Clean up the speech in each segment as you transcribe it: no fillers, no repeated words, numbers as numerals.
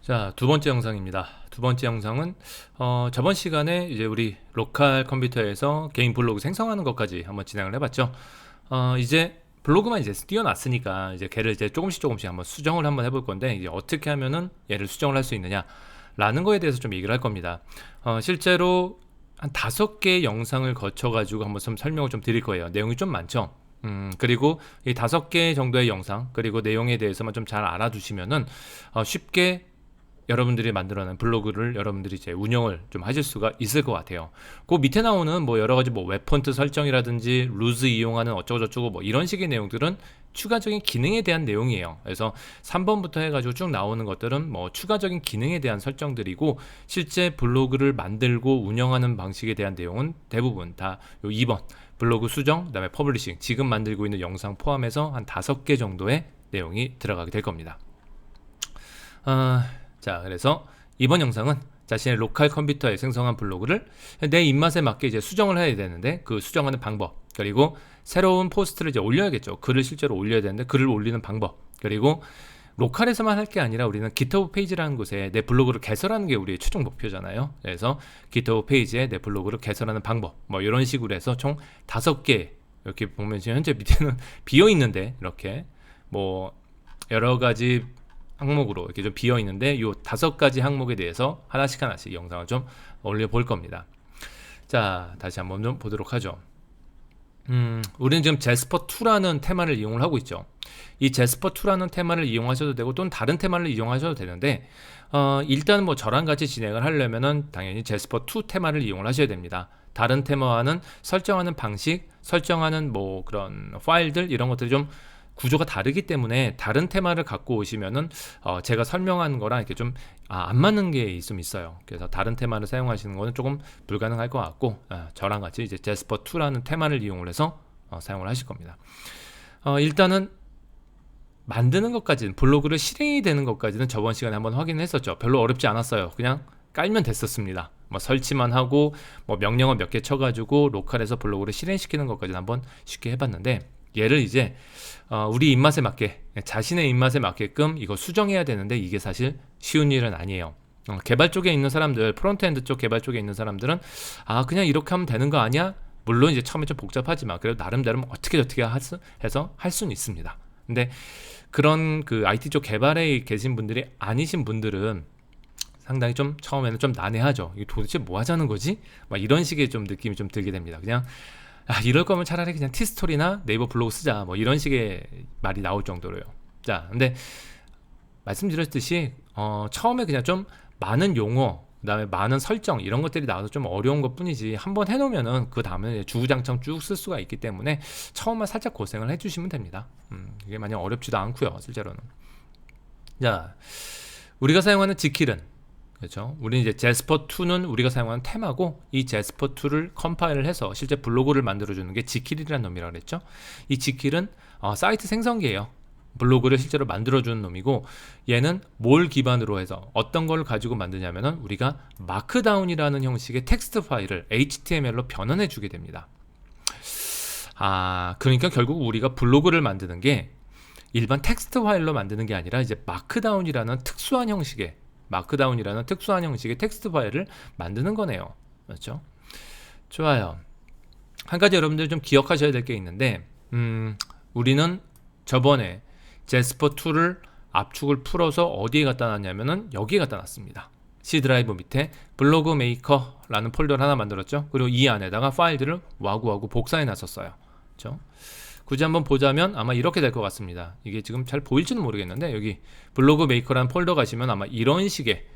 자, 두 번째 영상입니다. 두 번째 영상은 저번 시간에 이제 우리 로컬 컴퓨터에서 개인 블로그 생성하는 것까지 한번 진행을 해봤죠. 이제 블로그만 이제 띄워놨으니까 이제 걔를 이제 조금씩 한번 수정을 한번 해볼 건데, 이제 어떻게 하면은 얘를 수정을 할 수 있느냐라는 거에 대해서 좀 얘기를 할 겁니다. 실제로 한 5개 영상을 거쳐가지고 한번 좀 설명을 좀 드릴 거예요. 내용이 좀 많죠. 그리고 이 5개 정도의 영상, 그리고 내용에 대해서만 좀 잘 알아두시면은 쉽게 여러분들이 만들어낸 블로그를 여러분들이 이제 운영을 좀 하실 수가 있을 것 같아요. 그 밑에 나오는 뭐 여러 가지 뭐 웹폰트 설정이라든지 루즈 이용하는 어쩌고저쩌고 뭐 이런 식의 내용들은 추가적인 기능에 대한 내용이에요. 그래서 3번부터 해가지고 쭉 나오는 것들은 뭐 추가적인 기능에 대한 설정들이고, 실제 블로그를 만들고 운영하는 방식에 대한 내용은 대부분 다 요 2번 블로그 수정, 그다음에 퍼블리싱, 지금 만들고 있는 영상 포함해서 한 5개 정도의 내용이 들어가게 될 겁니다. 자, 그래서 이번 영상은 자신의 로컬 컴퓨터에 생성한 블로그를 내 입맛에 맞게 이제 수정을 해야 되는데, 그 수정하는 방법, 그리고 새로운 포스트를 이제 올려야겠죠. 글을 실제로 올려야 되는데 글을 올리는 방법, 그리고 로컬에서만 할 게 아니라 우리는 GitHub 페이지라는 곳에 내 블로그를 개설하는 게 우리의 최종 목표잖아요. 그래서 GitHub 페이지에 내 블로그를 개설하는 방법, 뭐 이런 식으로 해서 총 5개, 이렇게 보면 지금 현재 밑에는 비어 있는데, 이렇게 뭐 여러 가지 항목으로 이렇게 좀 비어 있는데, 요 5가지 항목에 대해서 하나씩 영상을 좀 올려 볼 겁니다. 자, 다시 한번 좀 보도록 하죠. 우리는 지금 제스퍼2라는 테마를 이용을 하고 있죠. 이 제스퍼2라는 테마를 이용하셔도 되고 또는 다른 테마를 이용하셔도 되는데, 일단 뭐 저랑 같이 진행을 하려면은 당연히 제스퍼2 테마를 이용을 하셔야 됩니다. 다른 테마와는 설정하는 방식, 설정하는 뭐 그런 파일들, 이런 것들이 좀 구조가 다르기 때문에 다른 테마를 갖고 오시면은 제가 설명하는 거랑 이렇게 좀 안 맞는 게 좀 있어요. 그래서 다른 테마를 사용하시는 거는 조금 불가능할 것 같고, 저랑 같이 이제 제스퍼2라는 테마를 이용을 해서 사용을 하실 겁니다. 일단은 만드는 것까지는, 블로그를 실행이 되는 것까지는 저번 시간에 한번 확인했었죠. 별로 어렵지 않았어요. 그냥 깔면 됐었습니다. 뭐 설치만 하고 뭐 명령어 몇 개 쳐가지고 로컬에서 블로그를 실행시키는 것까지는 한번 쉽게 해봤는데, 얘를 이제 우리 입맛에 맞게, 자신의 입맛에 맞게끔 이거 수정해야 되는데, 이게 사실 쉬운 일은 아니에요. 개발 쪽에 있는 사람들, 프론트엔드 쪽 개발 쪽에 있는 사람들은 그냥 이렇게 하면 되는 거 아니야? 물론 이제 처음에 좀 복잡하지만 그래도 나름대로 어떻게 해서 할 수는 있습니다. 근데 그런 그 IT 쪽 개발에 계신 분들이 아니신 분들은 상당히 좀 처음에는 좀 난해하죠. 이게 도대체 뭐 하자는 거지? 막 이런 식의 좀 느낌이 좀 들게 됩니다. 그냥 이럴 거면 차라리 그냥 티스토리나 네이버 블로그 쓰자, 뭐 이런 식의 말이 나올 정도로요. 자, 근데 말씀드렸듯이 처음에 그냥 좀 많은 용어, 그다음에 많은 설정, 이런 것들이 나와서 좀 어려운 것 뿐이지, 한번 해놓으면은 그 다음에 주구장창 쭉 쓸 수가 있기 때문에 처음만 살짝 고생을 해주시면 됩니다. 이게 마냥 어렵지도 않고요, 실제로는. 자, 우리가 사용하는 지킬은, 그렇죠. 우리는 이제 제스퍼2는 우리가 사용하는 테마고, 이 제스퍼2를 컴파일을 해서 실제 블로그를 만들어주는 게 지킬이라는 놈이라고 그랬죠. 이 지킬은 사이트 생성기예요. 블로그를 실제로 만들어주는 놈이고, 얘는 뭘 기반으로 해서 어떤 걸 가지고 만드냐면은, 우리가 마크다운이라는 형식의 텍스트 파일을 HTML로 변환해 주게 됩니다. 그러니까 결국 우리가 블로그를 만드는 게 일반 텍스트 파일로 만드는 게 아니라 이제 마크다운이라는 특수한 형식의 텍스트 파일을 만드는 거네요. 맞죠? 좋아요. 한 가지 여러분들 좀 기억하셔야 될 게 있는데, 우리는 저번에 제스퍼2를 압축을 풀어서 어디에 갖다 놨냐면은 여기에 갖다 놨습니다. C 드라이브 밑에 블로그 메이커라는 폴더를 하나 만들었죠. 그리고 이 안에다가 파일들을 와구와구 복사해 놨었어요. 그렇죠? 굳이 한번 보자면 아마 이렇게 될 것 같습니다. 이게 지금 잘 보일지는 모르겠는데, 여기 블로그 메이커라는 폴더 가시면 아마 이런 식의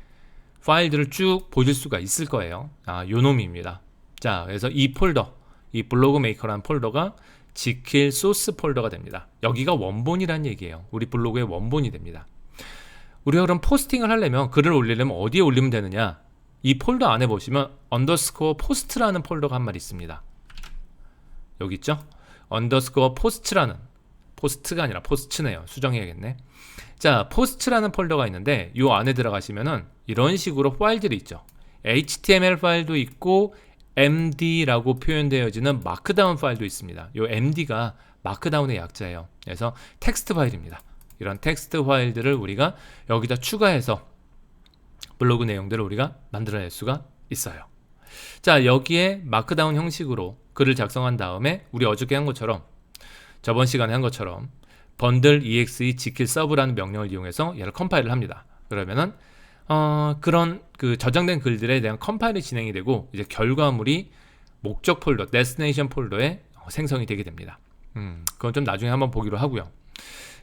파일들을 쭉 보실 수가 있을 거예요. 요 놈입니다. 자, 그래서 이 폴더, 이 블로그 메이커라는 폴더가 지킬 소스 폴더가 됩니다. 여기가 원본이라는 얘기예요. 우리 블로그의 원본이 됩니다. 우리가 그럼 포스팅을 하려면, 글을 올리려면 어디에 올리면 되느냐? 이 폴더 안에 보시면 언더스코어 포스트라는 폴더가 한 마리 있습니다. 여기 있죠? 언더스코어 포스트라는, 포스트가 아니라 포스트네요. 수정해야겠네. 자, 포스트라는 폴더가 있는데, 이 안에 들어가시면은 이런 식으로 파일들이 있죠. HTML 파일도 있고 MD라고 표현되어지는 마크다운 파일도 있습니다. 이 MD가 마크다운의 약자예요. 그래서 텍스트 파일입니다. 이런 텍스트 파일들을 우리가 여기다 추가해서 블로그 내용들을 우리가 만들어낼 수가 있어요. 자, 여기에 마크다운 형식으로 글을 작성한 다음에 우리 어저께 한 것처럼, 저번 시간에 한 것처럼 번들 exe 지킬 서브라는 명령을 이용해서 얘를 컴파일을 합니다. 그러면은 그런 그 저장된 글들에 대한 컴파일이 진행이 되고 이제 결과물이 목적 폴더, 데스티네이션 폴더에 생성이 되게 됩니다. 그건 좀 나중에 한번 보기로 하고요.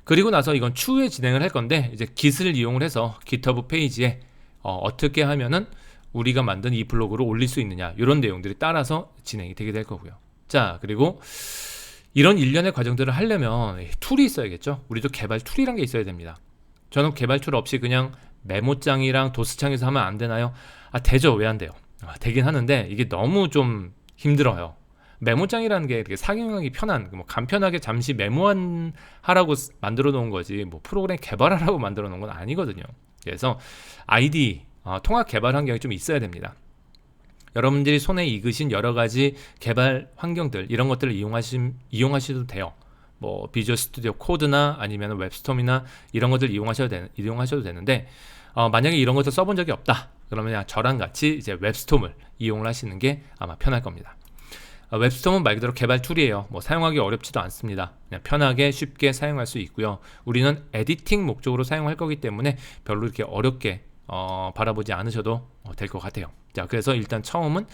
그리고 나서 이건 추후에 진행을 할 건데, 이제 git을 이용을 해서 GitHub 페이지에 어떻게 하면은 우리가 만든 이 블로그를 올릴 수 있느냐, 이런 내용들이 따라서 진행이 되게 될 거고요. 자, 그리고 이런 일련의 과정들을 하려면 툴이 있어야겠죠. 우리도 개발 툴이란 게 있어야 됩니다. 저는 개발 툴 없이 그냥 메모장이랑 도스창에서 하면 안 되나요? 되죠. 왜 안 돼요? 되긴 하는데 이게 너무 좀 힘들어요. 메모장이라는 게 이렇게 사용하기 편한, 뭐 간편하게 잠시 하라고 만들어 놓은 거지, 뭐 프로그램 개발하라고 만들어 놓은 건 아니거든요. 그래서 IDE, 통합 개발 환경이 좀 있어야 됩니다. 여러분들이 손에 익으신 여러 가지 개발 환경들, 이런 것들을 이용하셔도 돼요. 뭐 비주얼 스튜디오 코드나 아니면 웹스톰이나 이런 것들 이용하셔도 되는데, 만약에 이런 것들 써본 적이 없다, 그러면 저랑 같이 이제 웹스톰을 이용을 하시는 게 아마 편할 겁니다. 웹스톰은 말 그대로 개발 툴이에요. 뭐 사용하기 어렵지도 않습니다. 그냥 편하게 쉽게 사용할 수 있고요. 우리는 에디팅 목적으로 사용할 거기 때문에 별로 이렇게 어렵게 바라보지 않으셔도 될 것 같아요. 자, 그래서 일단 처음은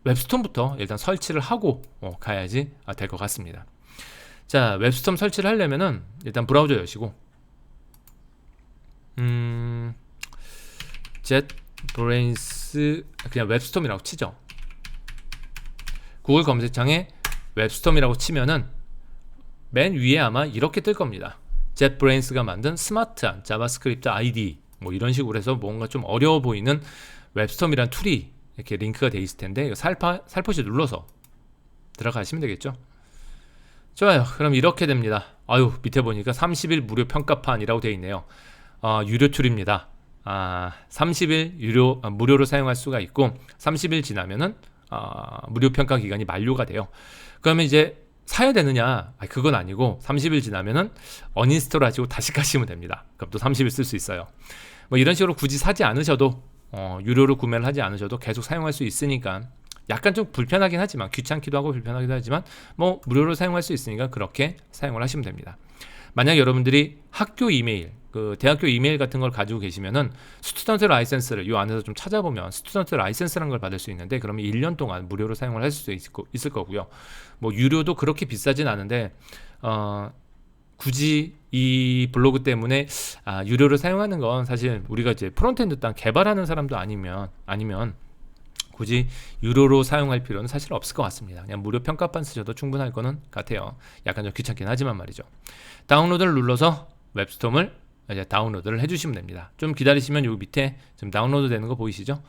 웹스톰부터 일단 설치를 하고 가야지 될 것 같습니다. 자, 웹스톰 설치를 하려면은 일단 브라우저 여시고 JetBrains, 그냥 웹스톰이라고 치죠. 구글 검색창에 웹스톰이라고 치면은 맨 위에 아마 이렇게 뜰 겁니다. JetBrains가 만든 스마트한 자바스크립트 IDE, 뭐 이런 식으로 해서 뭔가 좀 어려워 보이는 웹스톰이란 툴이 이렇게 링크가 돼 있을 텐데, 살포시 눌러서 들어가시면 되겠죠. 좋아요. 그럼 이렇게 됩니다. 밑에 보니까 30일 무료 평가판이라고 되어 있네요. 유료 툴입니다. 30일 무료로 사용할 수가 있고, 30일 지나면은 무료 평가 기간이 만료가 돼요. 그러면 이제 사야 되느냐? 그건 아니고 30일 지나면은 어인스톨 하시고 다시 가시면 됩니다. 그럼 또 30일 쓸 수 있어요. 뭐 이런 식으로 굳이 사지 않으셔도, 유료로 구매를 하지 않으셔도 계속 사용할 수 있으니까, 약간 좀 불편하긴 하지만, 귀찮기도 하고 불편하기도 하지만 뭐 무료로 사용할 수 있으니까 그렇게 사용을 하시면 됩니다. 만약 여러분들이 학교 이메일, 대학교 이메일 같은 걸 가지고 계시면은 스튜던트 라이센스를 이 안에서 좀 찾아보면 스튜던트 라이센스라는 걸 받을 수 있는데, 그러면 1년 동안 무료로 사용을 할 수 있을 거고요. 뭐 유료도 그렇게 비싸진 않은데, 굳이 이 블로그 때문에 유료로 사용하는 건 사실 우리가 이제 프론트엔드 땅 개발하는 사람도 아니면 굳이 유료로 사용할 필요는 사실 없을 것 같습니다. 그냥 무료 평가판 쓰셔도 충분할 거는 같아요. 약간 좀 귀찮긴 하지만 말이죠. 다운로드를 눌러서 웹스톰을 이제 다운로드를 해주시면 됩니다. 좀 기다리시면 여기 밑에 지금 다운로드 되는 거 보이시죠?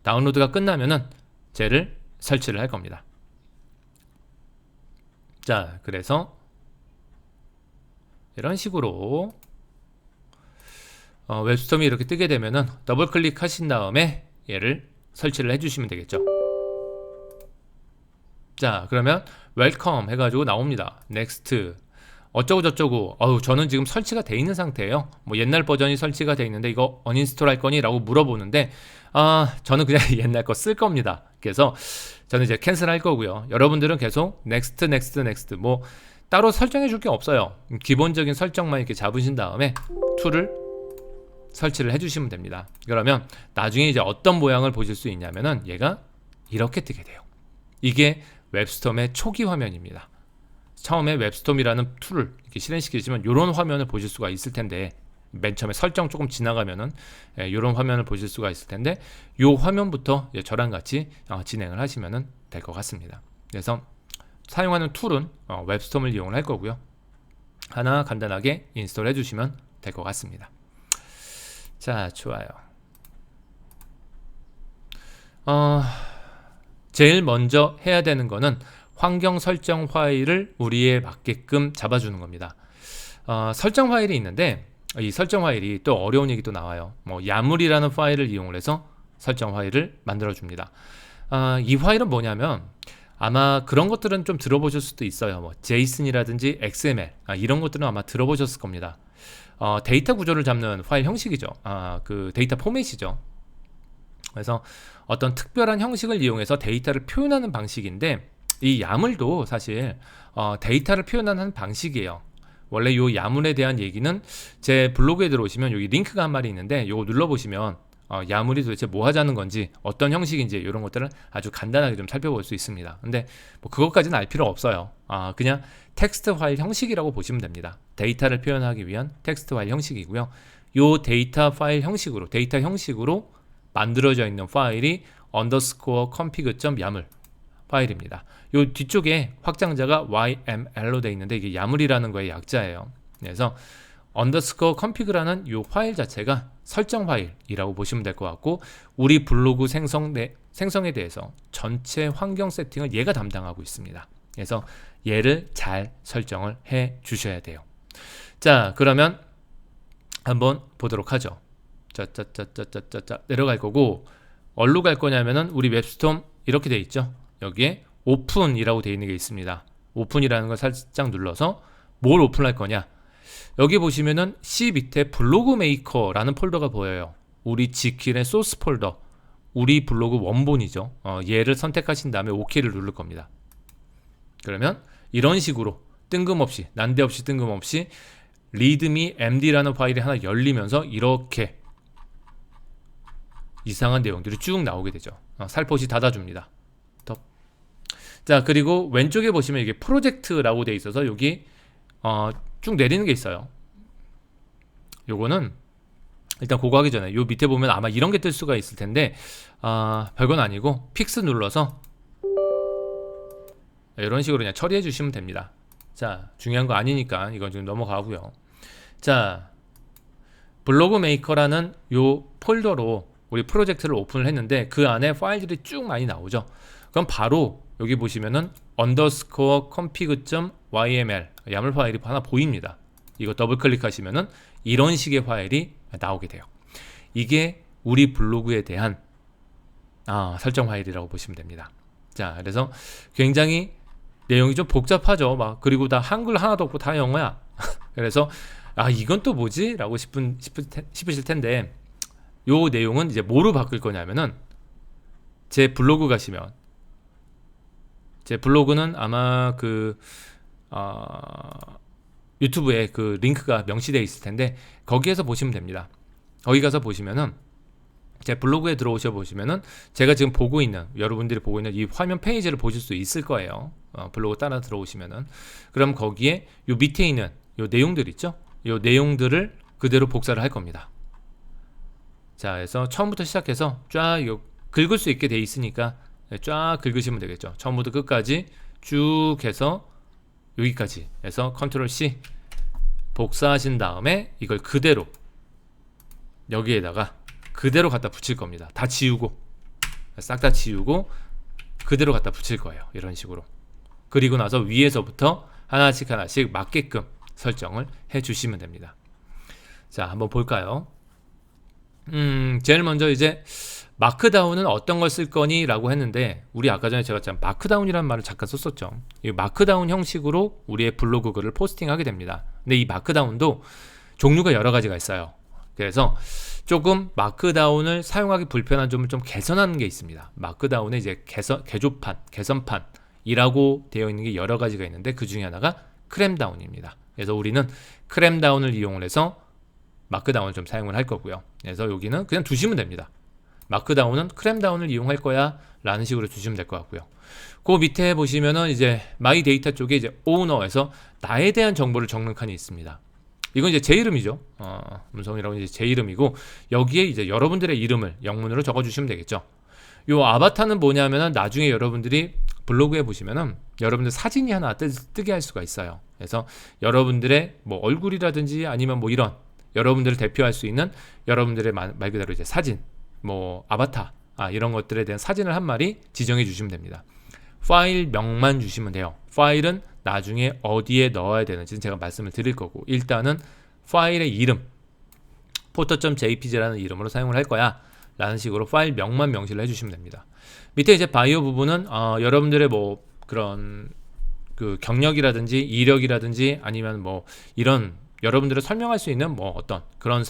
다운로드가 끝나면은 쟤를 설치를 할 겁니다. 자, 그래서 이런 식으로 웹스톰이 이렇게 뜨게 되면은 더블 클릭하신 다음에 얘를 설치를 해주시면 되겠죠. 자, 그러면 웰컴 해가지고 나옵니다. 넥스트 어쩌고 저쩌고. 저는 지금 설치가 돼 있는 상태예요. 뭐 옛날 버전이 설치가 돼 있는데 이거 언인스톨 할 거니? 라고 물어보는데, 저는 그냥 옛날 거 쓸 겁니다. 그래서 저는 이제 캔슬 할 거고요. 여러분들은 계속 넥스트 뭐 따로 설정해 줄 게 없어요. 기본적인 설정만 이렇게 잡으신 다음에 툴을 설치를 해주시면 됩니다. 그러면 나중에 이제 어떤 모양을 보실 수 있냐면은 얘가 이렇게 뜨게 돼요. 이게 웹스톰의 초기 화면입니다. 처음에 웹스톰이라는 툴을 이렇게 실행시키시면 이런 화면을 보실 수가 있을 텐데, 맨 처음에 설정 조금 지나가면은 이런 화면을 보실 수가 있을 텐데, 이 화면부터 저랑 같이 진행을 하시면 될 것 같습니다. 그래서 사용하는 툴은 웹스톰을 이용할 거고요. 하나 간단하게 인스톨 해주시면 될 것 같습니다. 자, 좋아요. 제일 먼저 해야 되는 거는 환경 설정 파일을 우리에 맞게끔 잡아주는 겁니다. 설정 파일이 있는데, 이 설정 파일이 또 어려운 얘기 또 나와요. 뭐 야물이라는 파일을 이용을 해서 설정 파일을 만들어 줍니다. 이 파일은 뭐냐면, 아마 그런 것들은 좀 들어보실 수도 있어요. 뭐 JSON이라든지 XML, 이런 것들은 아마 들어보셨을 겁니다. 데이터 구조를 잡는 파일 형식이죠. 그 데이터 포맷이죠. 그래서 어떤 특별한 형식을 이용해서 데이터를 표현하는 방식인데, 이 야물도 사실 데이터를 표현하는 방식이에요. 원래 이 야물에 대한 얘기는 제 블로그에 들어오시면 여기 링크가 한 마리 있는데 이거 눌러보시면 야물이 도대체 뭐 하자는 건지, 어떤 형식인지 이런 것들을 아주 간단하게 좀 살펴볼 수 있습니다. 근데 뭐 그것까지는 알 필요 없어요. 그냥 텍스트 파일 형식이라고 보시면 됩니다. 데이터를 표현하기 위한 텍스트 파일 형식이고요. 요 데이터 파일 형식으로, 데이터 형식으로 만들어져 있는 파일이 underscore.config.yaml 파일입니다. 요 뒤쪽에 확장자가 YML로 되어 있는데 이게 야물이라는 거의 약자예요. 그래서 underscore config라는 요 파일 자체가 설정 파일이라고 보시면 될 것 같고, 우리 블로그 생성에 대해서 전체 환경 세팅을 얘가 담당하고 있습니다. 그래서 얘를 잘 설정을 해 주셔야 돼요. 자, 그러면 한번 보도록 하죠. 짜짜짜짜짜짜 내려갈 거고, 어디로 갈 거냐면은 우리 웹스톰 이렇게 돼 있죠. 여기에 오픈이라고 되어 있는 게 있습니다. 오픈이라는 걸 살짝 눌러서 뭘 오픈할 거냐, 여기 보시면은 C 밑에 블로그 메이커라는 폴더가 보여요. 우리 지킬의 소스 폴더, 우리 블로그 원본이죠. 얘를 선택하신 다음에 OK를 누를 겁니다. 그러면 이런 식으로 뜬금없이, 난데없이 뜬금없이 readme md라는 파일이 하나 열리면서 이렇게 이상한 내용들이 쭉 나오게 되죠. 살포시 닫아줍니다. 자, 그리고 왼쪽에 보시면 이게 프로젝트라고 되어 있어서 여기 쭉 내리는 게 있어요. 요거는 일단 그거 하기 전에 요 밑에 보면 아마 이런 게 뜰 수가 있을 텐데, 별건 아니고 픽스 눌러서 이런 식으로 그냥 처리해 주시면 됩니다. 자, 중요한 거 아니니까 이건 지금 넘어가고요. 자, 블로그 메이커라는 요 폴더로 우리 프로젝트를 오픈을 했는데 그 안에 파일들이 쭉 많이 나오죠. 그럼 바로 여기 보시면은 underscore config.yml 야물 파일이 하나 보입니다. 이거 더블 클릭하시면은 이런 식의 파일이 나오게 돼요. 이게 우리 블로그에 대한 설정 파일이라고 보시면 됩니다. 자, 그래서 굉장히 내용이 좀 복잡하죠. 그리고 다 한글 하나도 없고 다 영어야. 그래서 이건 또 뭐지? 라고 싶으실 텐데, 요 내용은 이제 뭐로 바꿀 거냐면은 제 블로그 가시면, 제 블로그는 아마 유튜브에 그 링크가 명시되어 있을 텐데 거기에서 보시면 됩니다. 거기 가서 보시면은 제 블로그에 들어오셔 보시면은 제가 지금 보고 있는, 여러분들이 보고 있는 이 화면 페이지를 보실 수 있을 거예요. 블로그 따라 들어오시면은. 그럼 거기에 요 밑에 있는 요 내용들 있죠? 요 내용들을 그대로 복사를 할 겁니다. 자, 그래서 처음부터 시작해서 쫙 긁을 수 있게 돼 있으니까 쫙 긁으시면 되겠죠. 처음부터 끝까지 쭉 해서 여기까지 해서 컨트롤 C 복사하신 다음에 이걸 그대로 여기에다가 그대로 갖다 붙일 겁니다. 다 지우고, 싹 다 지우고 그대로 갖다 붙일 거예요. 이런 식으로. 그리고 나서 위에서부터 하나씩 하나씩 맞게끔 설정을 해 주시면 됩니다. 자, 한번 볼까요? 제일 먼저 이제 마크다운은 어떤 걸 쓸 거니? 라고 했는데, 우리 아까 전에 제가 마크다운이라는 말을 잠깐 썼었죠. 이 마크다운 형식으로 우리의 블로그 글을 포스팅하게 됩니다. 근데 이 마크다운도 종류가 여러 가지가 있어요. 그래서 조금 마크다운을 사용하기 불편한 점을 좀 개선하는 게 있습니다. 마크다운의 이제 개선판이라고 되어 있는 게 여러 가지가 있는데 그 중에 하나가 크램다운입니다. 그래서 우리는 크램다운을 이용을 해서 마크다운을 좀 사용을 할 거고요. 그래서 여기는 그냥 두시면 됩니다. 마크다운은 크램다운을 이용할 거야 라는 식으로 주시면 될 것 같고요. 그 밑에 보시면은 이제 마이 데이터 쪽에 이제 오너에서 나에 대한 정보를 적는 칸이 있습니다. 이건 이제 제 이름이죠. 문성이라고 이제 제 이름이고, 여기에 이제 여러분들의 이름을 영문으로 적어 주시면 되겠죠. 요 아바타는 뭐냐면은 나중에 여러분들이 블로그에 보시면은 여러분들 사진이 하나 뜨게 할 수가 있어요. 그래서 여러분들의 뭐 얼굴이라든지 아니면 뭐 이런 여러분들을 대표할 수 있는 여러분들의 말 그대로 이제 사진, 뭐 아바타, 이런 것들에 대한 사진을 한 마리 지정해 주시면 됩니다. 파일명만 주시면 돼요. 파일은 나중에 어디에 넣어야 되는지는 제가 말씀을 드릴 거고, 일단은 파일의 이름 photo.jpg라는 이름으로 사용을 할 거야 라는 식으로 파일명만 명시를 해주시면 됩니다. 밑에 이제 바이오 부분은 여러분들의 뭐 그런 그 경력이라든지 이력이라든지 아니면 뭐 이런 여러분들을 설명할 수 있는 뭐 어떤 그런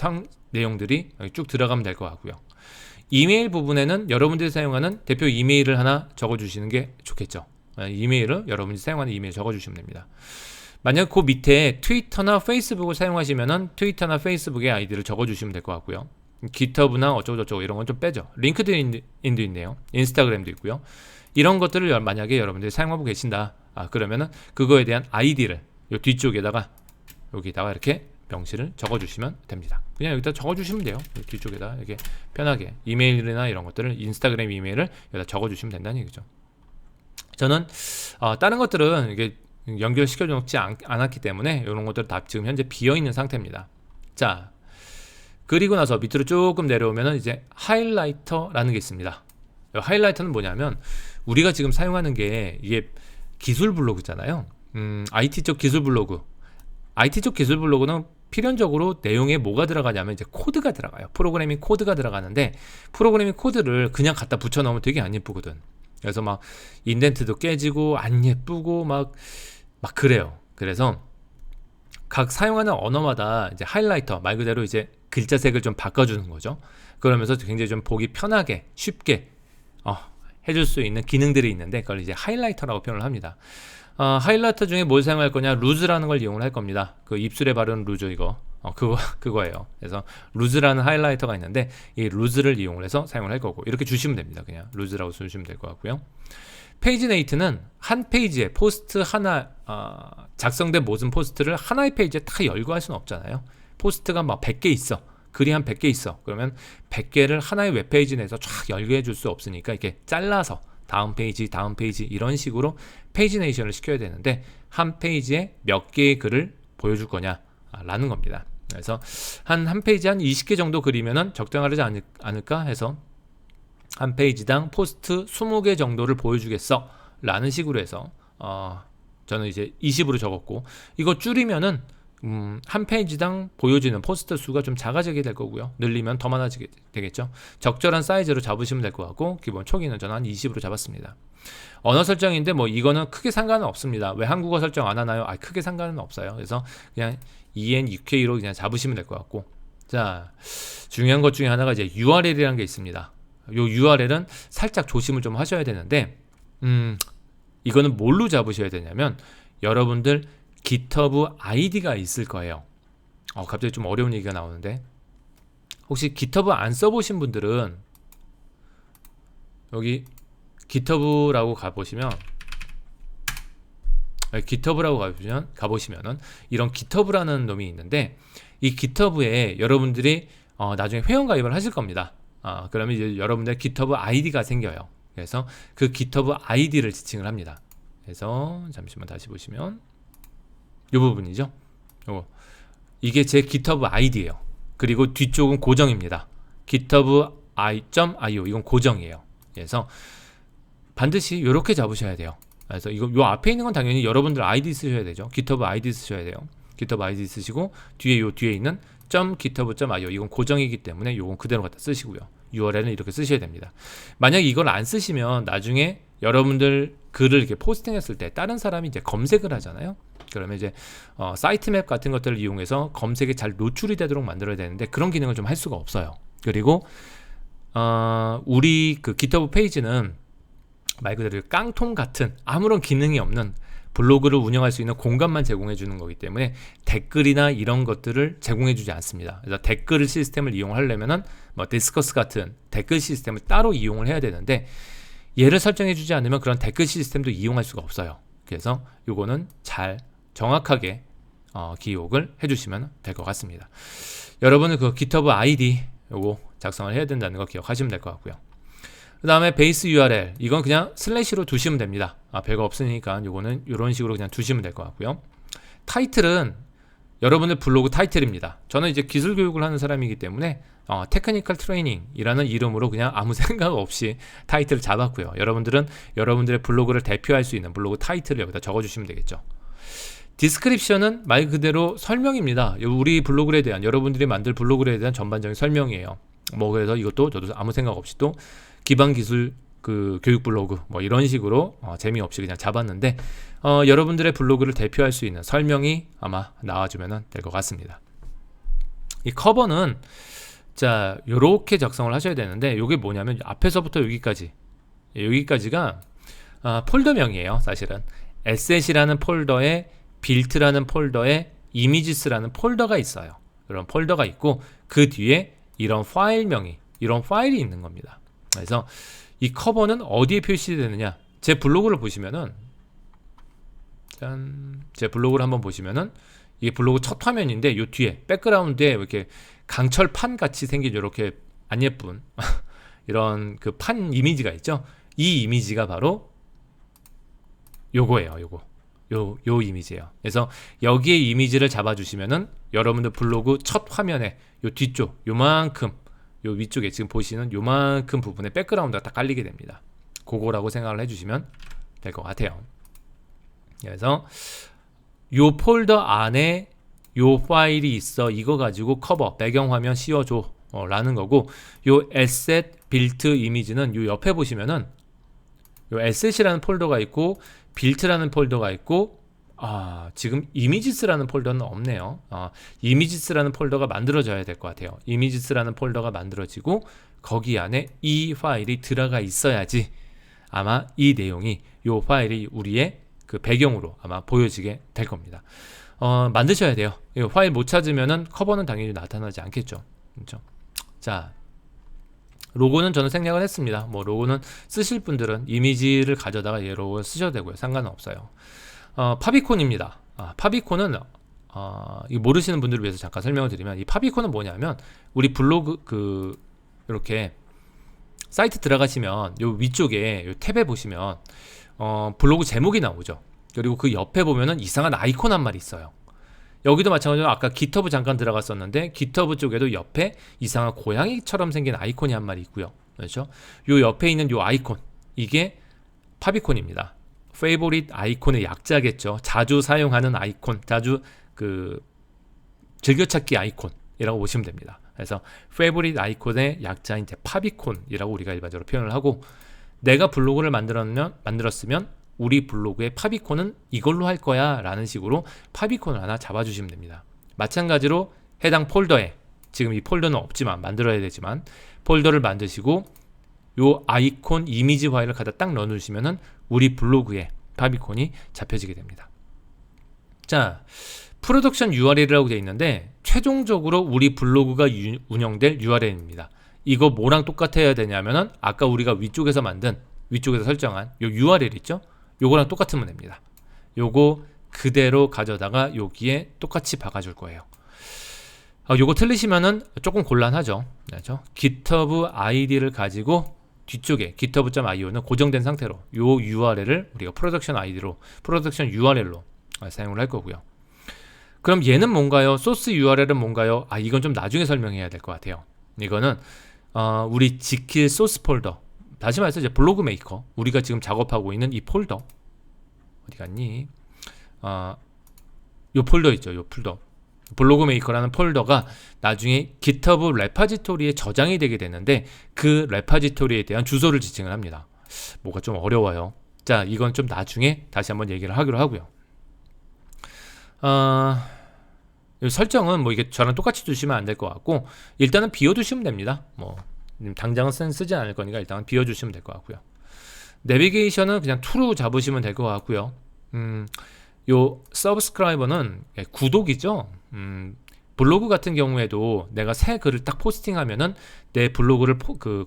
내용들이 여기 쭉 들어가면 될 것 같고요. 이메일 부분에는 여러분들이 사용하는 대표 이메일을 하나 적어주시는 게 좋겠죠. 이메일을 여러분들이 사용하는 이메일 적어주시면 됩니다. 만약 그 밑에 트위터나 페이스북을 사용하시면은 트위터나 페이스북의 아이디를 적어주시면 될 것 같고요. 깃허브나 어쩌고저쩌고 이런 건 좀 빼죠. 링크드인도 있네요. 인스타그램도 있고요. 이런 것들을 만약에 여러분들이 사용하고 계신다. 그러면은 그거에 대한 아이디를 요 뒤쪽에다가 여기다가 이렇게 명시를 적어주시면 됩니다. 그냥 여기다 적어주시면 돼요. 뒤쪽에다 이렇게 편하게 이메일이나 이런 것들을 인스타그램 이메일을 여기다 적어주시면 된다는 얘기죠. 저는 다른 것들은 이게 연결시켜 놓지 않았기 때문에 이런 것들 다 지금 현재 비어 있는 상태입니다. 자, 그리고 나서 밑으로 조금 내려오면은 이제 하이라이터라는 게 있습니다. 하이라이터는 뭐냐면 우리가 지금 사용하는 게 이게 기술 블로그잖아요. IT 쪽 기술 블로그. IT 쪽 기술 블로그는 필연적으로 내용에 뭐가 들어가냐면 이제 코드가 들어가요. 프로그래밍 코드가 들어가는데 프로그래밍 코드를 그냥 갖다 붙여 넣으면 되게 안 예쁘거든. 그래서 막 인덴트도 깨지고 안 예쁘고 막 그래요. 그래서 각 사용하는 언어마다 이제 하이라이터 말 그대로 이제 글자색을 좀 바꿔주는 거죠. 그러면서 굉장히 좀 보기 편하게 쉽게 해줄 수 있는 기능들이 있는데 그걸 이제 하이라이터라고 표현을 합니다. 하이라이터 중에 뭘 사용할 거냐? 루즈라는 걸 이용을 할 겁니다. 그 입술에 바르는 루즈 이거 그거예요. 그래서 루즈라는 하이라이터가 있는데 이 루즈를 이용을 해서 사용을 할 거고 이렇게 주시면 됩니다. 그냥 루즈라고 주시면 될 것 같고요. 페이지네이트는 한 페이지에 포스트 하나 작성된 모든 포스트를 하나의 페이지에 다 열고 할 수는 없잖아요. 포스트가 막 100개 있어. 글이 한 100개 있어. 그러면 100개를 하나의 웹페이지 내에서 쫙 열게 해줄 수 없으니까 이렇게 잘라서 다음 페이지 이런 식으로 페이지네이션을 시켜야 되는데 한 페이지에 몇 개의 글을 보여줄 거냐 라는 겁니다. 그래서 한 페이지 한 20개 정도 그리면은 적당하지 않을까 해서 한 페이지당 포스트 20개 정도를 보여주겠어 라는 식으로 해서 저는 이제 20으로 적었고 이거 줄이면은 한 페이지당 보여지는 포스트 수가 좀 작아지게 될 거고요. 늘리면 더 많아지게 되겠죠. 적절한 사이즈로 잡으시면 될 것 같고 기본 초기는 저는 한 20으로 잡았습니다. 언어 설정인데 뭐 이거는 크게 상관은 없습니다. 왜 한국어 설정 안 하나요? 크게 상관은 없어요. 그래서 그냥 ENUK로 그냥 잡으시면 될 것 같고 자, 중요한 것 중에 하나가 이제 URL이라는 게 있습니다. 요 URL은 살짝 조심을 좀 하셔야 되는데 이거는 뭘로 잡으셔야 되냐면 여러분들 GitHub 아이디가 있을 거예요. 갑자기 좀 어려운 얘기가 나오는데 혹시 GitHub 안 써보신 분들은 여기 GitHub라고 가보시면 가보시면은 이런 GitHub라는 놈이 있는데 이 GitHub에 여러분들이 나중에 회원 가입을 하실 겁니다. 그러면 이제 여러분들 GitHub 아이디가 생겨요. 그래서 그 GitHub 아이디를 지칭을 합니다. 그래서 잠시만 다시 보시면 이 부분이죠. 이게 제 GitHub 아이디예요. 그리고 뒤쪽은 고정입니다. github.io 이건 고정이에요. 그래서 반드시 이렇게 잡으셔야 돼요. 그래서 요 앞에 있는 건 당연히 여러분들 아이디 쓰셔야 되죠. GitHub 아이디 쓰셔야 돼요. GitHub 아이디 쓰시고 뒤에 있는 .github.io 이건 고정이기 때문에 이건 그대로 갖다 쓰시고요. URL은 이렇게 쓰셔야 됩니다. 만약 이걸 안 쓰시면 나중에 여러분들 글을 이렇게 포스팅했을 때 다른 사람이 이제 검색을 하잖아요. 그러면 이제 사이트맵 같은 것들을 이용해서 검색에 잘 노출이 되도록 만들어야 되는데 그런 기능을 좀 할 수가 없어요. 그리고 우리 그 GitHub 페이지는 말 그대로 깡통 같은 아무런 기능이 없는 블로그를 운영할 수 있는 공간만 제공해 주는 거기 때문에 댓글이나 이런 것들을 제공해 주지 않습니다. 그래서 댓글 시스템을 이용하려면은 뭐 디스커스 같은 댓글 시스템을 따로 이용을 해야 되는데 얘를 설정해 주지 않으면 그런 댓글 시스템도 이용할 수가 없어요. 그래서 요거는 잘 정확하게 기억을 해주시면 될 것 같습니다. 여러분은 그 GitHub 아이디 요거 작성을 해야 된다는 거 기억하시면 될 것 같고요. 그 다음에 베이스 URL 이건 그냥 슬래시로 두시면 됩니다. 별거 없으니까 요거는 이런 식으로 그냥 두시면 될 것 같고요. 타이틀은 여러분의 블로그 타이틀입니다. 저는 이제 기술 교육을 하는 사람이기 때문에 테크니컬 트레이닝이라는 이름으로 그냥 아무 생각 없이 타이틀을 잡았고요. 여러분들은 여러분들의 블로그를 대표할 수 있는 블로그 타이틀을 여기다 적어주시면 되겠죠. 디스크립션은 말 그대로 설명입니다. 우리 블로그에 대한 여러분들이 만들 블로그에 대한 전반적인 설명이에요. 뭐 그래서 이것도 저도 아무 생각 없이 또 기반 기술 그 교육 블로그 뭐 이런 식으로 재미없이 그냥 잡았는데 여러분들의 블로그를 대표할 수 있는 설명이 아마 나와주면 될 것 같습니다. 이 커버는 자 요렇게 작성을 하셔야 되는데 요게 뭐냐면 앞에서부터 여기까지가 폴더명이에요. 사실은 에셋이라는 폴더에 빌트라는 폴더에 이미지스라는 폴더가 있어요. 이런 폴더가 있고 그 뒤에 이런 파일이 있는 겁니다. 그래서 이 커버는 어디에 표시되느냐, 제 블로그를 보시면은 제 블로그를 한번 보시면은 이게 블로그 첫 화면인데 요 뒤에 백그라운드에 이렇게 강철판 같이 생긴 이렇게 안 예쁜 이런 그 판 이미지가 있죠. 이 이미지가 바로 요거예요. 요 이미지예요. 그래서 여기에 이미지를 잡아주시면은 여러분들 블로그 첫 화면에 요 뒤쪽 요만큼, 요 위쪽에 지금 보시는 요만큼 부분에 백그라운드가 딱 깔리게 됩니다. 그거라고 생각을 해주시면 될 것 같아요. 그래서 요 폴더 안에 요 파일이 있어, 이거 가지고 커버 배경화면 씌워줘 라는 거고, 요 에셋 빌트 이미지는 요 옆에 보시면은 요 에셋이라는 폴더가 있고 빌트라는 폴더가 있고, 지금 이미지스라는 폴더는 없네요. 이미지스라는 폴더가 만들어져야 될 것 같아요. 이미지스라는 폴더가 만들어지고 거기 안에 이 파일이 들어가 있어야지 아마 이 내용이, 요 파일이 우리의 그 배경으로 아마 보여지게 될 겁니다. 만드셔야 돼요. 이 파일 못 찾으면은 커버는 당연히 나타나지 않겠죠. 그렇죠? 자, 로고는 저는 생략을 했습니다. 뭐 로고는 쓰실 분들은 이미지를 가져다가 얘로 쓰셔도 되고요. 상관은 없어요. 파비콘입니다. 파비콘은 이거 모르시는 분들을 위해서 잠깐 설명을 드리면, 이 파비콘은 뭐냐면 우리 블로그 이렇게 사이트 들어가시면 요 위쪽에 요 탭에 보시면 블로그 제목이 나오죠. 그리고 그 옆에 보면은 이상한 아이콘 한 마리 있어요. 여기도 마찬가지로 아까 깃허브 잠깐 들어갔었는데 깃허브 쪽에도 옆에 이상한 고양이처럼 생긴 아이콘이 한 마리 있고요. 그렇죠? 요 옆에 있는 요 아이콘, 이게 파비콘입니다. 페이보릿 아이콘의 약자겠죠. 자주 사용하는 아이콘, 자주 그 즐겨찾기 아이콘이라고 보시면 됩니다. 그래서 페이보릿 아이콘의 약자인 이제 파비콘이라고 우리가 일반적으로 표현을 하고, 내가 블로그를 만들었으면 우리 블로그의 파비콘은 이걸로 할 거야 라는 식으로 파비콘을 하나 잡아주시면 됩니다. 마찬가지로 해당 폴더에, 지금 이 폴더는 없지만 만들어야 되지만 폴더를 만드시고 요 아이콘 이미지 파일을 갖다 딱 넣어주시면은 우리 블로그에 파비콘이 잡혀지게 됩니다. 자, 프로덕션 URL이라고 되어 있는데 최종적으로 우리 블로그가 운영될 URL입니다. 이거 뭐랑 똑같아야 되냐면은 아까 우리가 위쪽에서 설정한 요 URL 있죠? 요거랑 똑같으면 됩니다. 요거 그대로 가져다가 여기에 똑같이 박아줄 거예요. 요거 틀리시면은 조금 곤란하죠. 그렇죠? GitHub ID를 가지고 뒤쪽에 github.io는 고정된 상태로 요 URL을 우리가 프로덕션 URL로 사용을 할 거고요. 그럼 얘는 뭔가요? 소스 URL은 뭔가요? 이건 좀 나중에 설명해야 될 것 같아요. 이거는 우리 지킬 소스 폴더, 다시 말해서 이제 블로그 메이커, 우리가 지금 작업하고 있는 이 폴더 어디 갔니? 요 폴더 있죠. 요 폴더 블로그 메이커라는 폴더가 나중에 GitHub 레파지토리에 저장이 되게 되는데 그 레파지토리에 대한 주소를 지칭을 합니다. 뭐가 좀 어려워요. 자, 이건 좀 나중에 다시 한번 얘기를 하기로 하고요. 설정은 뭐 이게 저랑 똑같이 두시면 안 될 것 같고, 일단은 비워두시면 됩니다. 뭐 당장은 쓰지 않을 거니까 일단은 비워주시면 될 것 같고요. 내비게이션은 그냥 to로 잡으시면 될 것 같고요. 요 서브스크라이버는 구독이죠. 블로그 같은 경우에도 내가 새 글을 딱 포스팅하면은 내 블로그를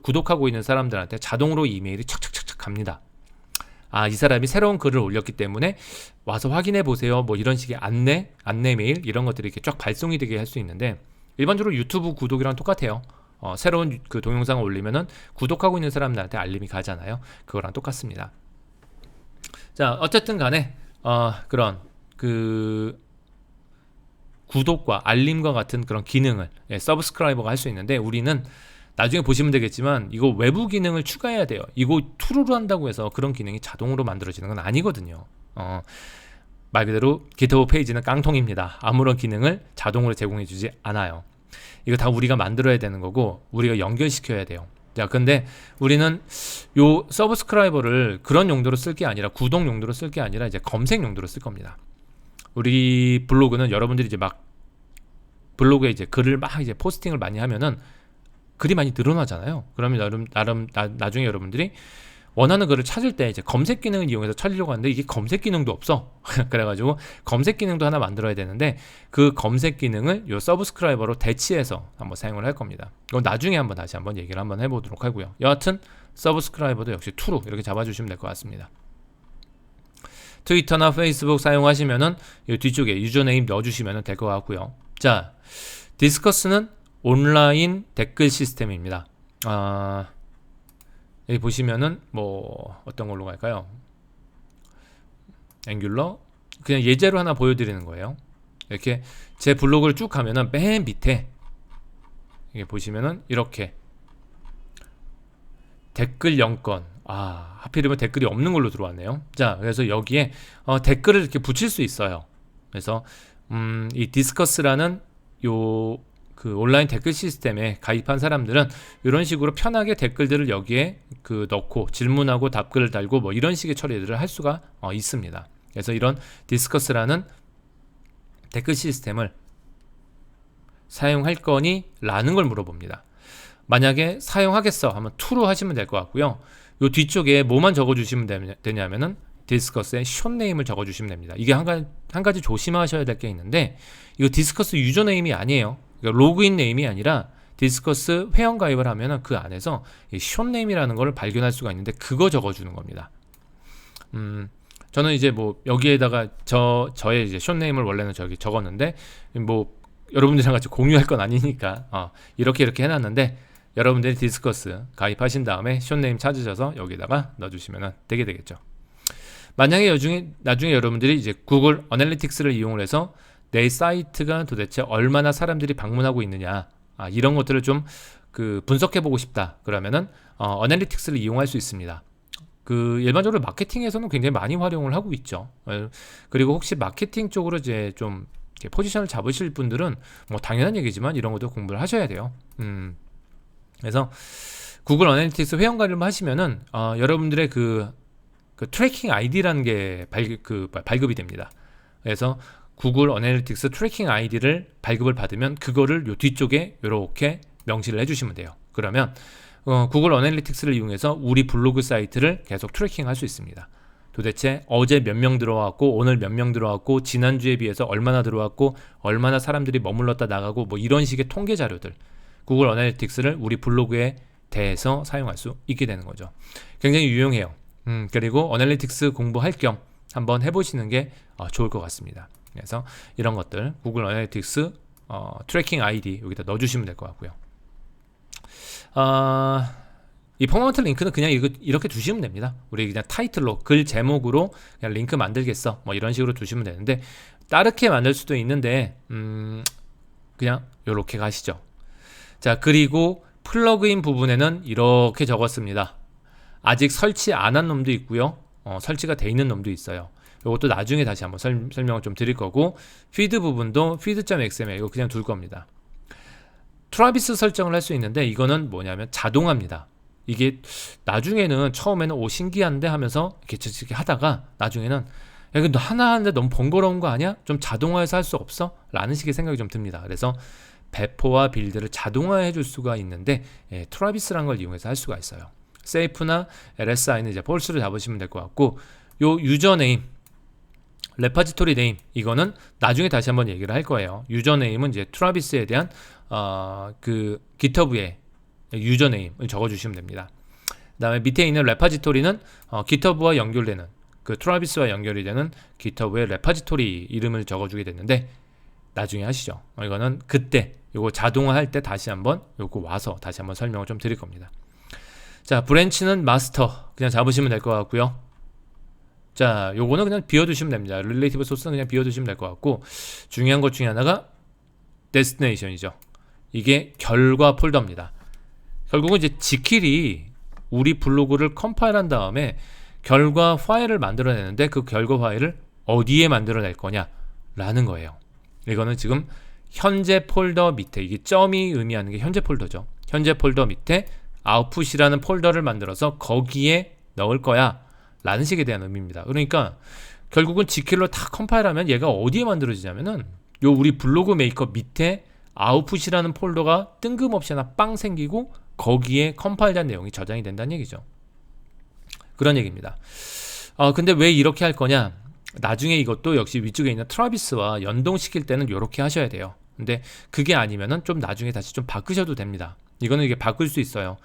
구독하고 있는 사람들한테 자동으로 이메일이 척척척척 갑니다. 이 사람이 새로운 글을 올렸기 때문에 와서 확인해 보세요. 뭐 이런 식의 안내 메일 이런 것들이 이렇게 쫙 발송이 되게 할 수 있는데, 일반적으로 유튜브 구독이랑 똑같아요. 새로운 그 동영상을 올리면은 구독하고 있는 사람들한테 알림이 가잖아요. 그거랑 똑같습니다. 자, 어쨌든 간에 그런 그 구독과 알림과 같은 그런 기능을 서브스크라이버가 할 수 있는데, 우리는 나중에 보시면 되겠지만 이거 외부 기능을 추가해야 돼요. 이거 툴로 한다고 해서 그런 기능이 자동으로 만들어지는 건 아니거든요. 말 그대로 GitHub 페이지는 깡통입니다. 아무런 기능을 자동으로 제공해주지 않아요. 이거 다 우리가 만들어야 되는 거고 우리가 연결시켜야 돼요. 자, 근데 우리는 요 서브스크라이버를 그런 용도로 쓸 게 아니라 구독 용도로 쓸 게 아니라 이제 검색 용도로 쓸 겁니다. 우리 블로그는 여러분들이 이제 막 블로그에 이제 글을 막 이제 포스팅을 많이 하면은 글이 많이 늘어나잖아요. 그러면 나중에 여러분들이 원하는 글을 찾을 때 이제 검색 기능을 이용해서 찾으려고 하는데 이게 검색 기능도 없어. 그래가지고 검색 기능도 하나 만들어야 되는데 그 검색 기능을 요 서브스크라이버로 대치해서 한번 사용을 할 겁니다. 이건 나중에 한번 다시 한번 얘기를 한번 해보도록 하고요. 여하튼 서브스크라이버도 역시 투로 이렇게 잡아주시면 될 것 같습니다. 트위터나 페이스북 사용하시면은 이 뒤쪽에 유저네임 넣어주시면 될 것 같고요. 자, 디스커스는 온라인 댓글 시스템입니다. 여기 보시면은 뭐 어떤 걸로 갈까요? 앵귤러 그냥 예제로 하나 보여드리는 거예요. 이렇게 제 블로그를 쭉 가면은 맨 밑에 이게 보시면은 이렇게 댓글 0건 하필이면 댓글이 없는 걸로 들어왔네요. 자, 그래서 여기에 댓글을 이렇게 붙일 수 있어요. 그래서 이 디스커스라는 요 그 온라인 댓글 시스템에 가입한 사람들은 이런 식으로 편하게 댓글들을 여기에 그 넣고 질문하고 답글을 달고 뭐 이런 식의 처리들을 할 수가 있습니다. 그래서 이런 디스커스라는 댓글 시스템을 사용할 거니? 라는 걸 물어봅니다. 만약에 사용하겠어 하면 true로 하시면 될 것 같고요. 요 뒤쪽에 뭐만 적어주시면 되냐면은 디스커스의 숏네임을 적어주시면 됩니다. 이게 한 가지 조심하셔야 될 게 있는데 이거 디스커스 유저네임이 아니에요. 그러니까 로그인 네임이 아니라 디스커스 회원 가입을 하면은 그 안에서 이 숏네임이라는 걸 발견할 수가 있는데 그거 적어주는 겁니다. 저는 이제 뭐 여기에다가 저의 이제 숏네임을 원래는 저기 적었는데 뭐 여러분들이랑 같이 공유할 건 아니니까 이렇게 해놨는데 여러분들이 디스커스 가입하신 다음에 숏네임 찾으셔서 여기다가 넣어주시면 되게 되겠죠. 만약에 나중에 여러분들이 이제 구글 어널리틱스를 이용을 해서 내 사이트가 도대체 얼마나 사람들이 방문하고 있느냐 이런 것들을 좀 그 분석해 보고 싶다 그러면은 어널리틱스를 이용할 수 있습니다. 그 일반적으로 마케팅에서는 굉장히 많이 활용을 하고 있죠. 그리고 혹시 마케팅 쪽으로 이제 좀 포지션을 잡으실 분들은 뭐 당연한 얘기지만 이런 것도 공부를 하셔야 돼요. 그래서 구글 어널리틱스 회원 가입을 하시면은 여러분들의 그 트래킹 아이디라는 게 발급이 됩니다. 그래서 구글 어널리틱스 트래킹 아이디를 발급을 받으면 그거를 요 뒤쪽에 이렇게 명시를 해주시면 돼요. 그러면 구글 어널리틱스를 이용해서 우리 블로그 사이트를 계속 트래킹할 수 있습니다. 도대체 어제 몇 명 들어왔고 오늘 몇 명 들어왔고 지난주에 비해서 얼마나 들어왔고 얼마나 사람들이 머물렀다 나가고 뭐 이런 식의 통계 자료들 구글 어널리틱스를 우리 블로그에 대해서 사용할 수 있게 되는 거죠. 굉장히 유용해요. 그리고 어널리틱스 공부할 겸 한번 해보시는 게 좋을 것 같습니다. 그래서 이런 것들 구글 어널리틱스 트래킹 아이디 여기다 넣어주시면 될 것 같고요. 이 퍼머넌트 링크는 그냥 이렇게 두시면 됩니다. 우리 그냥 타이틀로 글 제목으로 그냥 링크 만들겠어 뭐 이런 식으로 두시면 되는데 다르게 만들 수도 있는데 그냥 이렇게 가시죠. 자, 그리고 플러그인 부분에는 이렇게 적었습니다. 아직 설치 안 한 놈도 있고요. 설치가 돼 있는 놈도 있어요. 이것도 나중에 다시 한번 설명을 좀 드릴 거고 피드 부분도 feed.xml 이거 그냥 둘 겁니다. 트라비스 설정을 할 수 있는데 이거는 뭐냐면 자동화입니다. 이게 나중에는 처음에는 신기한데 하면서 이렇게 하다가 나중에는 야, 이거 하나 하는데 너무 번거로운 거 아니야? 좀 자동화해서 할 수 없어? 라는 식의 생각이 좀 듭니다. 그래서 배포와 빌드를 자동화해 줄 수가 있는데 트라비스라는 걸 이용해서 할 수가 있어요. 세이프나 LSI는 이제 폴스를 잡으시면 될 것 같고 요 유저네임 레파지토리 네임 이거는 나중에 다시 한번 얘기를 할 거예요. 유저네임은 이제 트라비스에 대한 그 GitHub의 유저네임을 적어주시면 됩니다. 그 다음에 밑에 있는 레파지토리는 GitHub와 연결되는 그 트라비스와 연결이 되는 GitHub의 레파지토리 이름을 적어주게 됐는데 나중에 하시죠. 이거는 그때 요거 자동화 할 때 다시 한번 요거 와서 다시 한번 설명을 좀 드릴 겁니다. 자, 브랜치는 마스터 그냥 잡으시면 될 것 같고요. 자, 요거는 그냥 비워두시면 됩니다. 릴레이티브 소스는 그냥 비워두시면 될 것 같고 중요한 것 중에 하나가 데스티네이션이죠. 이게 결과 폴더입니다. 결국은 이제 지킬이 우리 블로그를 컴파일한 다음에 결과 파일을 만들어내는데 그 결과 파일을 어디에 만들어낼 거냐 라는 거예요. 이거는 지금 현재 폴더 밑에 이게 점이 의미하는 게 현재 폴더죠. 현재 폴더 밑에 output이라는 폴더를 만들어서 거기에 넣을 거야 라는 식에 대한 의미입니다. 그러니까 결국은 지킬로 다 컴파일하면 얘가 어디에 만들어지냐면은 요 우리 블로그 메이커 밑에 output이라는 폴더가 뜬금없이 하나 빵 생기고 거기에 컴파일된 내용이 저장이 된다는 얘기죠. 그런 얘기입니다. 근데 왜 이렇게 할 거냐? 나중에 이것도 역시 위쪽에 있는 트라비스와 연동시킬 때는 이렇게 하셔야 돼요. 근데 그게 아니면은 좀 나중에 다시 좀 바꾸셔도 됩니다. 이거는 이게 바꿀 수 있어요.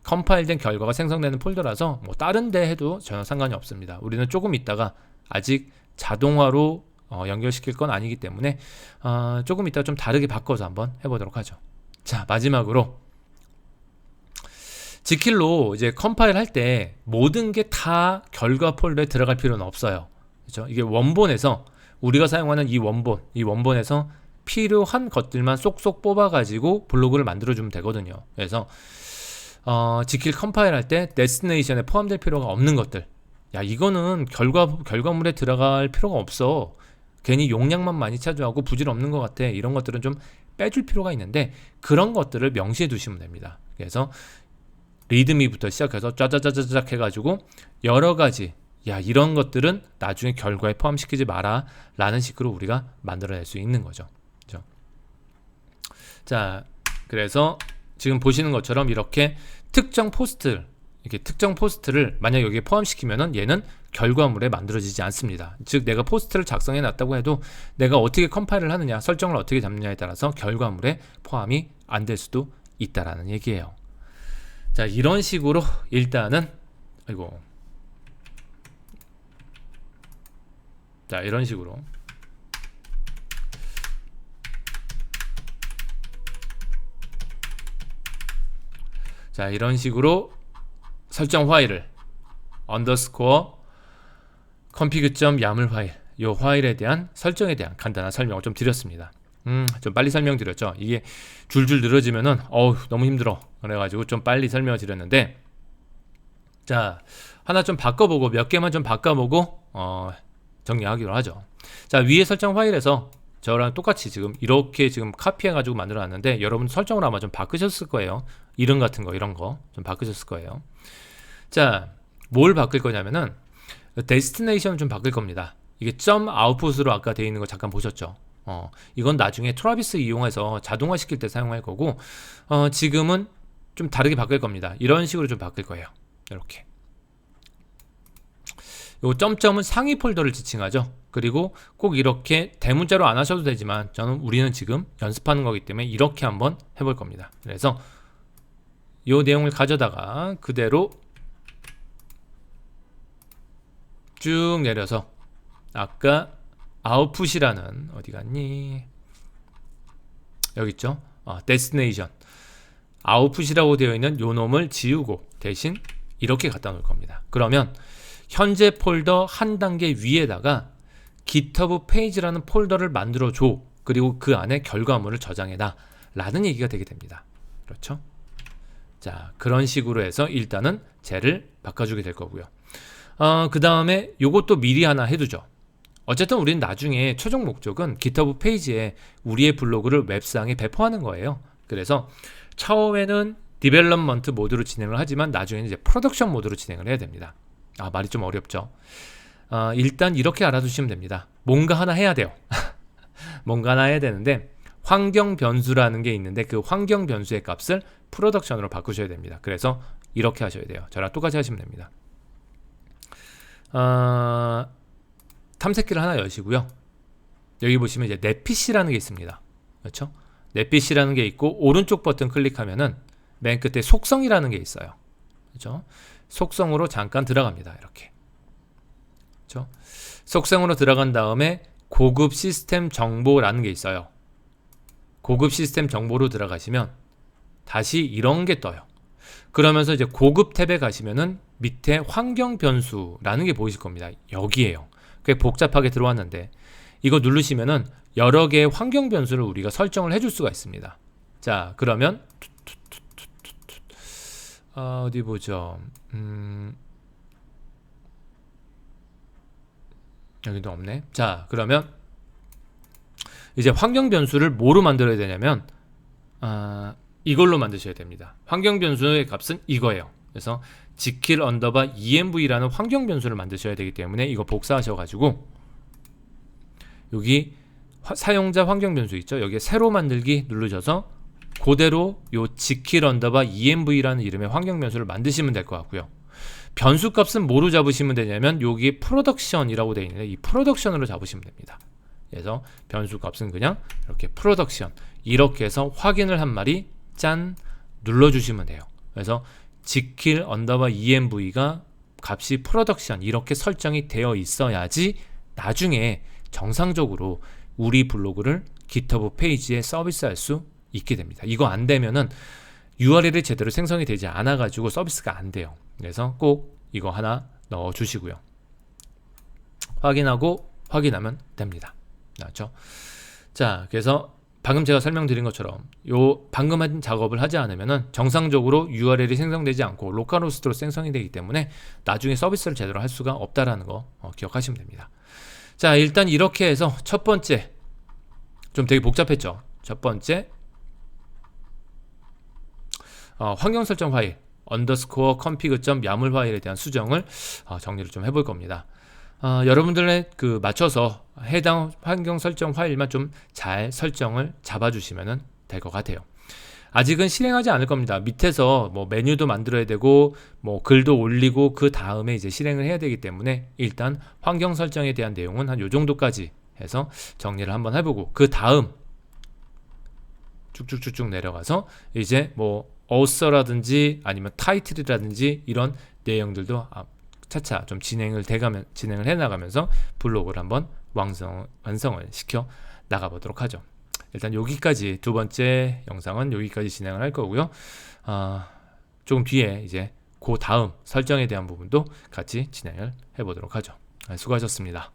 컴파일된 결과가 생성되는 폴더라서 뭐 다른 데 해도 전혀 상관이 없습니다. 우리는 조금 있다가 아직 자동화로 연결시킬 건 아니기 때문에 조금 이따가 좀 다르게 바꿔서 한번 해보도록 하죠. 자, 마지막으로 지킬로 이제 컴파일 할 때 모든 게 다 결과 폴더에 들어갈 필요는 없어요. 그렇죠? 이게 원본에서 우리가 사용하는 이 원본에서 필요한 것들만 쏙쏙 뽑아가지고 블로그를 만들어주면 되거든요. 그래서 지킬 컴파일 할 때 데스티네이션에 포함될 필요가 없는 것들, 야 이거는 결과물에 들어갈 필요가 없어, 괜히 용량만 많이 차지하고 부질없는 것 같아, 이런 것들은 좀 빼줄 필요가 있는데 그런 것들을 명시해 두시면 됩니다. 그래서 리드미부터 시작해서 짜자자자작 해가지고 여러 가지, 야 이런 것들은 나중에 결과에 포함시키지 마라 라는 식으로 우리가 만들어낼 수 있는 거죠. 그렇죠? 자, 그래서 지금 보시는 것처럼 이렇게 특정 포스트를 만약 여기에 포함시키면은 얘는 결과물에 만들어지지 않습니다. 즉 내가 포스트를 작성해 놨다고 해도 내가 어떻게 컴파일을 하느냐, 설정을 어떻게 잡느냐에 따라서 결과물에 포함이 안 될 수도 있다라는 얘기예요. 자, 이런 식으로 일단은 이런 식으로 설정 파일을 underscore config.yaml 파일, 요 파일에 대한 설정에 대한 간단한 설명을 좀 드렸습니다. 좀 빨리 설명드렸죠. 이게 줄줄 늘어지면은 너무 힘들어. 그래가지고 좀 빨리 설명을 드렸는데, 자 하나 좀 바꿔보고 몇 개만 좀 바꿔보고 정리하기로 하죠. 자, 위에 설정 파일에서 저랑 똑같이 지금 이렇게 지금 카피해가지고 만들어놨는데 여러분 설정을 아마 좀 바꾸셨을 거예요. 이름 같은 거 이런 거 좀 바꾸셨을 거예요. 자, 뭘 바꿀 거냐면은 데스티네이션을 좀 바꿀 겁니다. 이게 점 아웃풋으로 아까 되어 있는 거 잠깐 보셨죠? 이건 나중에 트라비스 이용해서 자동화 시킬 때 사용할 거고, 지금은 좀 다르게 바꿀 겁니다. 이런 식으로 좀 바꿀 거예요. 이렇게 요 점점은 상위 폴더를 지칭하죠. 그리고 꼭 이렇게 대문자로 안 하셔도 되지만 우리는 지금 연습하는 거기 때문에 이렇게 한번 해볼 겁니다. 그래서 요 내용을 가져다가 그대로 쭉 내려서 아까 아웃풋이라는, 어디 갔니? 여기 있죠. 데스티네이션 아웃풋이라고 되어 있는 요 놈을 지우고 대신 이렇게 갖다 놓을 겁니다. 그러면 현재 폴더 한 단계 위에다가 GitHub 페이지라는 폴더를 만들어 줘. 그리고 그 안에 결과물을 저장해놔 라는 얘기가 되게 됩니다. 그렇죠? 자, 그런 식으로 해서 일단은 쟤를 바꿔주게 될 거고요. 그 다음에 요것도 미리 하나 해두죠. 어쨌든 우리는 나중에 최종 목적은 GitHub 페이지에 우리의 블로그를 웹상에 배포하는 거예요. 그래서 처음에는 디벨롭먼트 모드로 진행을 하지만 나중에는 이제 프로덕션 모드로 진행을 해야 됩니다. 말이 좀 어렵죠. 일단 이렇게 알아두시면 됩니다. 뭔가 하나 해야 돼요. 뭔가 하나 해야 되는데 환경 변수라는 게 있는데 그 환경 변수의 값을 프로덕션으로 바꾸셔야 됩니다. 그래서 이렇게 하셔야 돼요. 저랑 똑같이 하시면 됩니다. 탐색기를 하나 여시고요. 여기 보시면 이제 내 PC라는 게 있습니다. 그렇죠? 내 PC라는 게 있고 오른쪽 버튼 클릭하면은 맨 끝에 속성이라는 게 있어요. 그렇죠? 속성으로 잠깐 들어갑니다. 이렇게. 그렇죠? 속성으로 들어간 다음에 고급 시스템 정보라는 게 있어요. 고급 시스템 정보로 들어가시면 다시 이런 게 떠요. 그러면서 이제 고급 탭에 가시면은 밑에 환경 변수라는 게 보이실 겁니다. 여기에요. 꽤 복잡하게 들어왔는데 이거 누르시면은 여러 개의 환경 변수를 우리가 설정을 해줄 수가 있습니다. 자, 그러면 어디 보죠. 여기도 없네. 자, 그러면 이제 환경 변수를 뭐로 만들어야 되냐면 이걸로 만드셔야 됩니다. 환경 변수의 값은 이거예요. 그래서 지킬 언더바 env라는 환경 변수를 만드셔야 되기 때문에 이거 복사하셔가지고 여기 사용자 환경 변수 있죠? 여기에 새로 만들기 누르셔서 그대로 요 지킬 언더바 env라는 이름의 환경 변수를 만드시면 될 것 같고요. 변수 값은 뭐로 잡으시면 되냐면 여기 프로덕션이라고 되어 있는데 이 프로덕션으로 잡으시면 됩니다. 그래서 변수 값은 그냥 이렇게 프로덕션 이렇게 해서 확인을 한 마리 짠 눌러주시면 돼요. 그래서 지킬 언더바 env가 값이 프로덕션 이렇게 설정이 되어 있어야지 나중에 정상적으로 우리 블로그를 GitHub 페이지에 서비스할 수 있게 됩니다. 이거 안 되면은 URL이 제대로 생성이 되지 않아 가지고 서비스가 안 돼요. 그래서 꼭 이거 하나 넣어 주시고요. 확인하면 됩니다. 맞죠? 자, 그래서 방금 제가 설명드린 것처럼 요 방금 한 작업을 하지 않으면은 정상적으로 URL이 생성되지 않고 로컬호스트로 생성이 되기 때문에 나중에 서비스를 제대로 할 수가 없다라는 거 기억하시면 됩니다. 자, 일단 이렇게 해서 첫 번째 좀 되게 복잡했죠. 첫 번째 환경 설정 파일 underscore config.yaml 파일에 대한 수정을 정리를 좀 해볼 겁니다. 여러분들의 그 맞춰서 해당 환경 설정 파일만 좀 잘 설정을 잡아주시면 될 것 같아요. 아직은 실행하지 않을 겁니다. 밑에서 뭐 메뉴도 만들어야 되고 뭐 글도 올리고 그 다음에 이제 실행을 해야 되기 때문에 일단 환경 설정에 대한 내용은 한 요 정도까지 해서 정리를 한번 해보고 그 다음 쭉쭉쭉쭉 내려가서 이제 뭐 author라든지 아니면 title이라든지 이런 내용들도 차차 좀 진행을 해나가면서 블로그를 한번 완성을 시켜 나가보도록 하죠. 일단 여기까지 두 번째 영상은 여기까지 진행을 할 거고요. 조금 뒤에 이제 그 다음 설정에 대한 부분도 같이 진행을 해보도록 하죠. 수고하셨습니다.